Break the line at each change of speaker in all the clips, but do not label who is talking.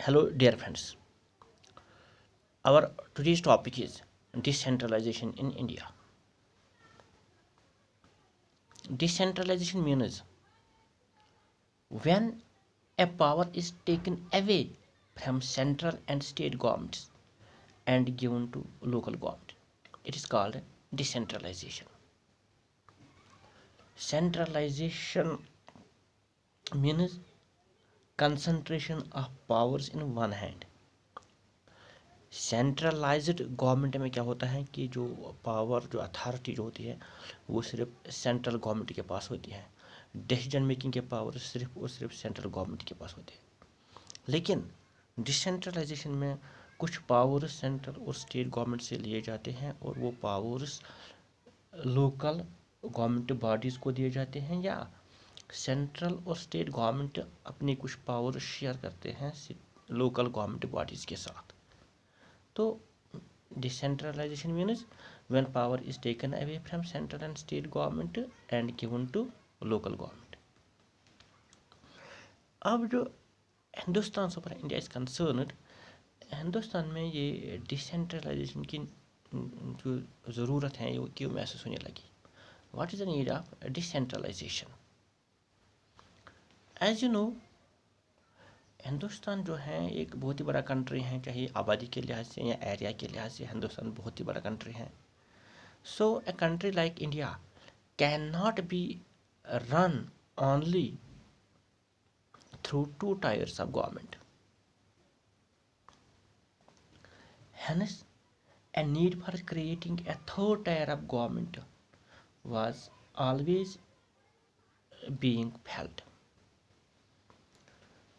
Hello, dear friends. Our today's topic is decentralization in India. Decentralization means when a power is taken away from central and state governments and given to local government. It is called decentralization. Centralization means concentration of powers in one hand. Centralised government में क्या होता है कि जो power जो authority जो होती है वो सिर्फ सेंट्रल गवर्नमेंट के पास होती है। डिसीजन मेकिंग के पावर सिर्फ और सिर्फ सेंट्रल गवर्नमेंट के पास होते हैं। लेकिन डिसेंट्रलाइजेशन में कुछ पावर्स सेंट्रल और स्टेट गवर्नमेंट से लिए जाते हैं और वो पावर्स लोकल गवर्नमेंट बॉडीज़ को दिए जाते हैं, या सेंट्रल और स्टेट गवर्नमेंट अपने कुछ पावर शेयर करते हैं लोकल गवर्नमेंट बॉडीज़ के साथ। तो decentralization means when power is taken away from central and state government and given to local government. अब जो हिंदुस्तान से इंडिया इज कंसर्न्ड, हिंदुस्तान में ये डिसेंट्रलाइजेशन की जो ज़रूरत है वो क्यों महसूस होने लगी। What is the need of decentralisation? As you know, Hindustan जो है एक बहुत ही बड़ा कंट्री है, चाहे आबादी के लिहाज से या एरिया के लिहाज से हिंदुस्तान बहुत ही बड़ा कंट्री है। So a country like India can not be run only through two tiers of government. Hence, a need for creating a third tier of government was always being felt.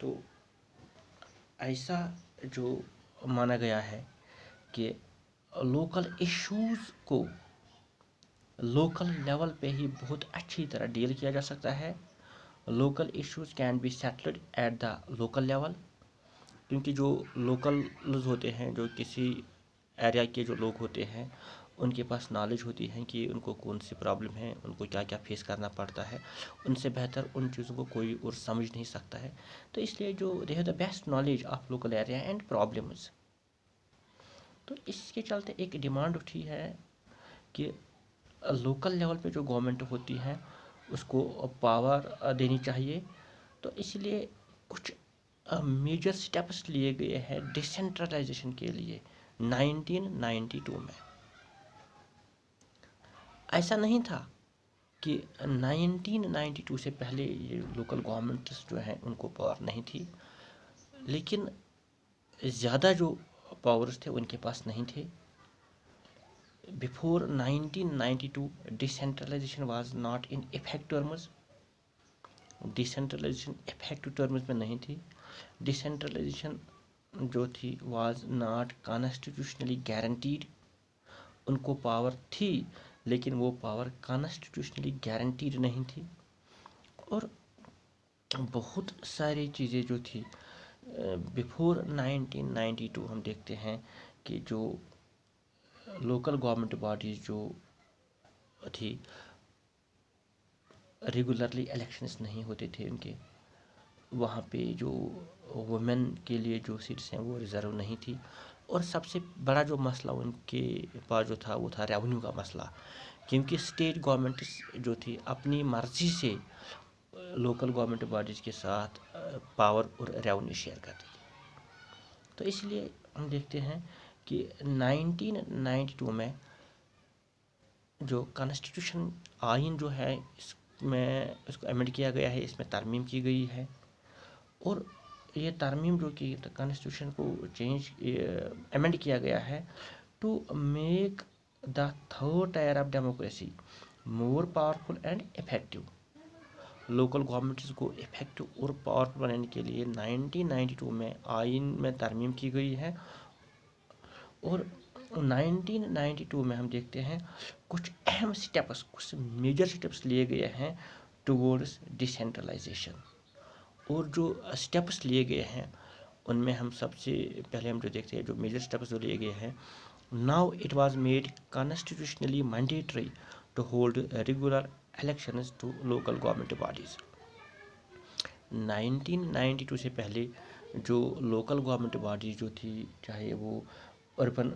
तो ऐसा जो माना गया है कि लोकल इश्यूज़ को local level पे ही बहुत अच्छी तरह डील किया जा सकता है। Local issues can be settled at the local level, क्योंकि जो लोकल होते हैं, जो किसी एरिया के जो लोग होते हैं, उनके पास नॉलेज होती है कि उनको कौन सी प्रॉब्लम है, उनको क्या क्या फेस करना पड़ता है। उनसे बेहतर उन चीज़ों को कोई और समझ नहीं सकता है। तो इसलिए जो they have the best knowledge of local area and problems. तो इसके चलते एक डिमांड उठी है कि लोकल लेवल पे जो गवर्नमेंट होती है उसको पावर देनी चाहिए। तो इसलिए कुछ मेजर स्टेप्स लिए गए हैं डिसेंट्रलाइजेशन के लिए 1992 में। ऐसा नहीं था कि 1992 से पहले ये लोकल गवर्नमेंट्स जो हैं उनको पावर नहीं थी, लेकिन ज़्यादा जो पावर्स थे उनके पास नहीं थे। Before 1992 decentralisation was not in effect terms. Decentralisation effective terms में नहीं थी। डिसेंट्रलाइजेशन जो थी वाज नॉट कॉन्स्टिट्यूशनली गारंटीड। उनको पावर थी लेकिन वो पावर कॉन्स्टिट्यूशनली गारंटीड नहीं थी। और बहुत सारी चीज़ें जो थी बिफोर 1992 हम देखते हैं कि जो लोकल गवर्नमेंट बॉडीज़ जो थी रेगुलरली इलेक्शंस नहीं होते थे उनके। वहाँ पे जो वुमेन के लिए जो सीट्स हैं वो रिज़र्व नहीं थी। और सबसे बड़ा जो मसला उनके पास जो था वो था रेवेन्यू का मसला, क्योंकि स्टेट गवर्नमेंट जो थी अपनी मर्ज़ी से लोकल गवर्नमेंट बॉडीज़ के साथ पावर और रेवेन्यू शेयर करती थी। तो इसलिए हम देखते हैं कि 1992 में जो कॉन्स्टिट्यूशन आइन जो है इसमें इसको अमेंड किया गया है, इसमें तरमीम की गई है। और ये तरमीम जो कि कॉन्स्टिट्यूशन को चेंज अमेंड किया गया है to make the third tier of democracy more powerful and effective. Local governments को इफेक्टिव और पावरफुल बनाने के लिए 1992 में आइन में तरमीम की गई है। और 1992 में हम देखते हैं कुछ अहम स्टेप्स, कुछ मेजर स्टेप्स लिए गए हैं टुवर्ड्स डिसेंट्रलाइजेशन। और जो स्टेप्स लिए गए हैं उनमें हम सबसे पहले हम जो देखते हैं जो मेजर स्टेप्स जो लिए गए हैं, now it was made constitutionally mandatory to hold regular elections to local government bodies. 1992 سے پہلے جو لوکل گورنمنٹ باڈیز جو تھی، چاہے وہ اربن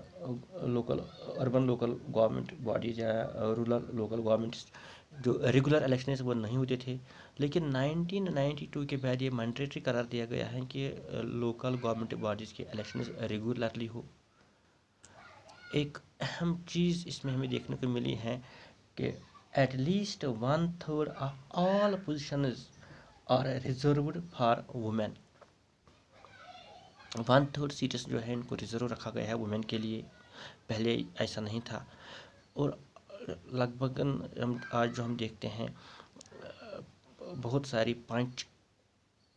لوکل گورنمنٹ باڈیز یا رورل لوکل گورنمنٹس، جو ریگولر الیکشنز وہ نہیں ہوتے تھے. لیکن 1992 کے بعد یہ مینڈیٹری قرار دیا گیا ہے کہ لوکل گورنمنٹ باڈیز کے الیکشنز ریگولرلی ہو. ایک اہم چیز اس میں ہمیں دیکھنے کو ملی ہے کہ at least 1/3 of all positions are reserved for women. 1/3 seats جو ہے ان کو ریزرو رکھا گیا ہے وومین کے لیے. پہلے ایسا نہیں تھا. اور لگ بھگ آج جو ہم دیکھتے ہیں بہت ساری پنچ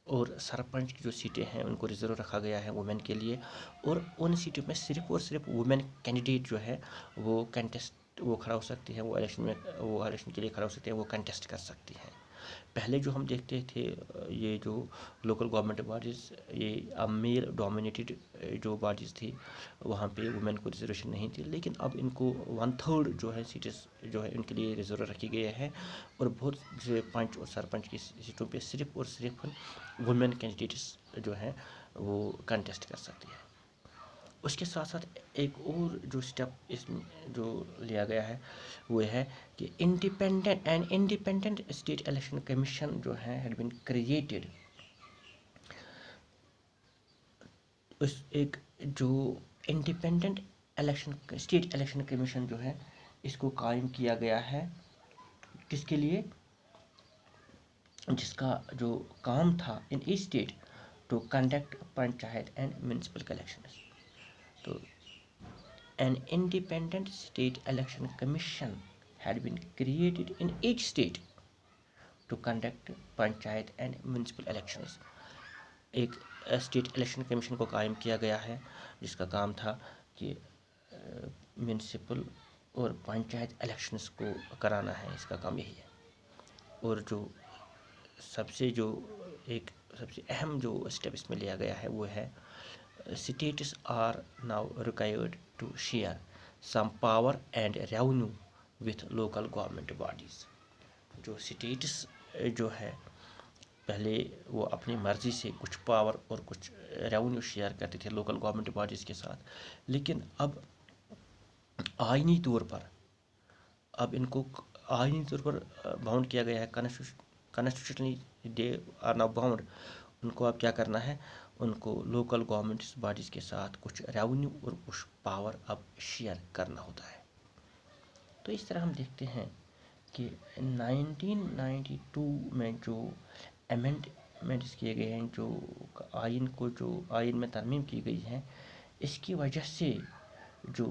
اور سرپنچ کی جو سیٹیں ہیں ان کو ریزرو رکھا گیا ہے وومین کے لیے. اور ان سیٹوں میں صرف اور صرف وومین کینڈیڈیٹ جو ہے وہ کنٹیسٹ وہ کھڑا ہو سکتی ہے، وہ الیکشن کے لیے کھڑا ہو سکتے ہیں، وہ کنٹیسٹ کر سکتی ہیں. پہلے جو ہم دیکھتے تھے یہ جو لوکل گورنمنٹ باڈیز یہ میل ڈومینیٹڈ جو باڈیز تھی، وہاں پہ وومین کو ریزرویشن نہیں تھی. لیکن اب ان کو 1/3 جو ہے سیٹس جو ہے ان کے لیے ریزرو رکھی گئے ہیں. اور بہت سے پنچ اور سرپنچ کی سیٹوں پہ صرف اور صرف وومین کینڈیڈیٹس جو ہیں وہ کنٹیسٹ کر سکتی ہیں. اس کے ساتھ ساتھ ایک اور جو اسٹیپ اس میں جو لیا گیا ہے وہ ہے کہ انڈیپینڈنٹ اسٹیٹ الیکشن کمیشن جو ہے ہیڈ بین کریٹڈ. اس ایک جو انڈیپینڈنٹ اسٹیٹ الیکشن کمیشن جو ہے اس کو قائم کیا گیا ہے. کس کے لیے؟ جس کا جو کام تھا in each state to conduct panchayat and municipal elections. تو an independent state election commission had been created in each state to conduct panchayat and municipal elections. ایک اسٹیٹ الیکشن کمیشن کو قائم کیا گیا ہے جس کا کام تھا کہ میونسپل اور پنچایت الیکشنز کو کرانا ہے. اس کا کام یہی ہے. اور جو سب سے اہم جو اسٹیپ اس میں لیا گیا ہے وہ ہے states are now required to share some power and revenue with local government bodies. جو اسٹیٹس جو ہے پہلے وہ اپنی مرضی سے کچھ پاور اور کچھ ریونیو شیئر کرتے تھے لوکل گورنمنٹ باڈیز کے ساتھ. لیکن اب آئینی طور پر ان کو آئینی طور پر باؤنڈ کیا گیا ہے. Constitutionally they are now bound. ان کو اب کیا کرنا ہے؟ ان کو لوکل گورنمنٹس باڈیز کے ساتھ کچھ ریونیو اور کچھ پاور اب شیئر کرنا ہوتا ہے. تو اس طرح ہم دیکھتے ہیں کہ 1992 میں جو امینڈمنٹس کیے گئے ہیں، جو آئین میں ترمیم کی گئی ہیں، اس کی وجہ سے جو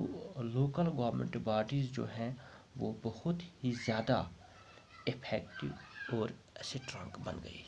لوکل گورنمنٹ باڈیز جو ہیں وہ بہت ہی زیادہ افیکٹو اور اسٹرانگ بن گئی.